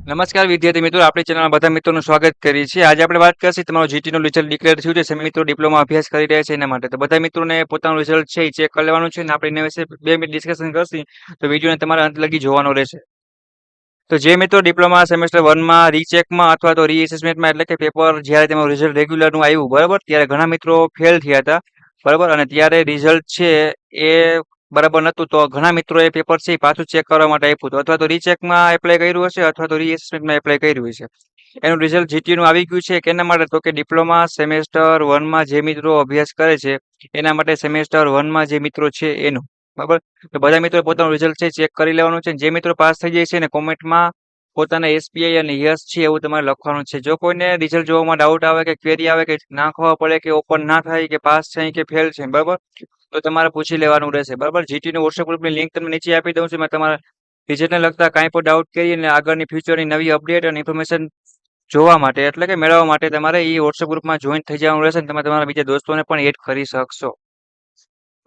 નમસ્કાર વિદ્યાર્થી મિત્રો, આપણી ચેનલમાં બધા મિત્રોનું સ્વાગત કરીએ છીએ। આજે આપણે વાત કરીશું તમારું જીટીનું રિઝલ્ટ ડિક્લેર થયું છે, સેમી મિત્રો ડિપ્લોમા અભ્યાસ કરી રહ્યા છે એના માટે। તો બધા મિત્રોને પોતાનું રિઝલ્ટ છે એ ચેક કરી લેવાનું છે અને આપણે એના વિશે 2 મિનિટ ડિસ્કશન કરશું, તો વિડીયોને તમારા અંત લગી જોવાનો રહેશે। તો જે મિત્રો ડિપ્લોમા સેમેસ્ટર 1 માં રીચેકમાં અથવા તો રીએસેસમેન્ટમાં એટલે કે પેપર જ્યારે તમારું રિઝલ્ટ રેગ્યુલરનું આવ્યું બરાબર, ત્યારે ઘણા મિત્રો ફેલ થયા હતા બરાબર, અને ત્યારે રિઝલ્ટ છે એ બરાબર નહોતું, તો ઘણા મિત્રોએ પેપર છે એ પાછું ચેક કરવા માટે આપ્યું હતું, અથવા તો રીચેકમાં એપ્લાય કર્યું હશે અથવા તો રીએસેસમેન્ટમાં એપ્લાય કર્યું હશે। એનું રિઝલ્ટ જીટીનું આવી ગયું છે કેના માટે, તો કે ડિપ્લોમા સેમેસ્ટર 1 માં જે મિત્રો અભ્યાસ કરે છે એના માટે સેમેસ્ટર 1 માં જે મિત્રો છે એનું બરાબર। તો બધા મિત્રો પોતાનું રિઝલ્ટ છે ચેક કરી લેવાનું છે। જે મિત્રો પાસ થઈ જાય છે ને કોમેન્ટમાં પોતાના એસપીઆઈ અને યસ છે એવું તમારે લખવાનું છે। જો કોઈને રિઝલ્ટ જોવામાં ડાઉટ આવે કે ક્વેરી આવે કે ના ખબર પડે કે ઓપન ના થાય કે પાસ છે કે ફેલ છે બરાબર, તો તમારે પૂછી લેવાનું રહેશે બરાબર। જીટીનું વોટ્સએપ ગ્રુપની લિંક તમને નીચે આપી દઉં છું। મેં તમારા રિઝલ્ટને લગતા કાંઈ પણ ડાઉટ કરી અને આગળની ફ્યુચરની નવી અપડેટ અને ઇન્ફોર્મેશન જોવા માટે એટલે કે મેળવવા માટે તમારે એ વોટ્સએપ ગ્રુપમાં જોઈન થઈ જવાનું રહેશે અને તમે તમારા બીજા દોસ્તોને પણ એડ કરી શકશો।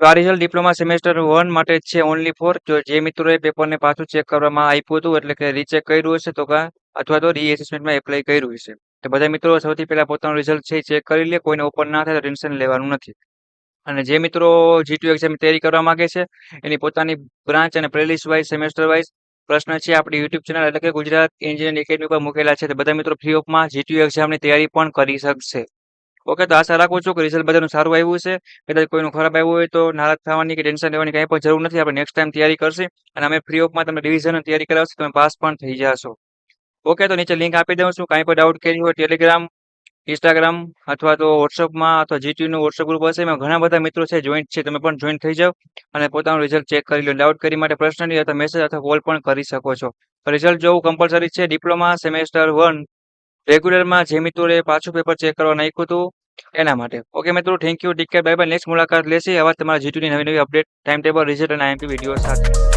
તો આ રિઝલ્ટ ડિપ્લોમા સેમેસ્ટર 1 માટે જ છે ઓનલી ફોર જે મિત્રોએ પેપરને પાછું ચેક કરવામાં આપ્યું હતું એટલે કે રીચેક કર્યું હશે તો અથવા તો રીએસેસમેન્ટમાં એપ્લાય કર્યું હશે। તો બધા મિત્રો સૌથી પહેલા પોતાનું રિઝલ્ટ છે ચેક કરી લે, કોઈને ઓપન ના થાય તો ટેન્શન લેવાનું નથી। અને જે મિત્રો જીટીયુ એક્ઝામની તૈયારી કરવા માંગે છે એની પોતાની બ્રાન્ચ અને પ્લેલિસ્ટ વાઇઝ સેમેસ્ટર વાઇઝ પ્રશ્ન છે આપણી યુટ્યુબ ચેનલ એટલે કે ગુજરાત એન્જિનિયરિંગ એકેડમી પર મૂકેલા છે। તો બધા મિત્રો ફ્રી ઓફમાં જીટીયુ એક્ઝામની તૈયારી પણ કરી શકશે। ઓકે, તો આશા રાખું છું કે રિઝલ્ટ બધાનું સારું આવ્યું છે। કદાચ કોઈનું ખરાબ આવ્યું હોય તો નારાજ થવાની કે ટેન્શન લેવાની કાંઈ પણ જરૂર નથી। આપણે નેક્સ્ટ ટાઈમ તૈયારી કરશે અને અમે ફ્રી ઓફમાં તમને રિવિઝન તૈયારી કરાવશું, તમે પાસ પણ થઈ જશો। ઓકે, તો નીચે લિંક આપી દઉં છું। કાંઈ પણ ડાઉટ કરી હોય ટેલિગ્રામ, ઇન્સ્ટાગ્રામ અથવા તો વોટ્સઅપમાં અથવા જીટીયુનું વોટ્સઅપ ગ્રુપ હશે, એમાં ઘણા બધા મિત્રો છે જોઈન્ટ છે, તમે પણ જોઈન થઈ જાઓ અને પોતાનું રિઝલ્ટ ચેક કરી લો। ડાઉટ કરી માટે પર્સનલી અથવા મેસેજ અથવા કોલ પણ કરી શકો છો। રિઝલ્ટ જોવું કમ્પલસરી છે। ડિપ્લોમા સેમેસ્ટર 1 રેગ્યુલરમાં જે મિત્રોએ પાછું પેપર ચેક કરવા નાખ્યું હતું એના માટે। ઓકે મિત્રો, thank you, take care, bye bye. Next મુલાકાત લેશે આવા તમારા જીટીયુની નવી નવી અપડેટ, ટાઈમ ટેબલ, રિઝલ્ટ અને આઈએમપી વિડીયો સાથે।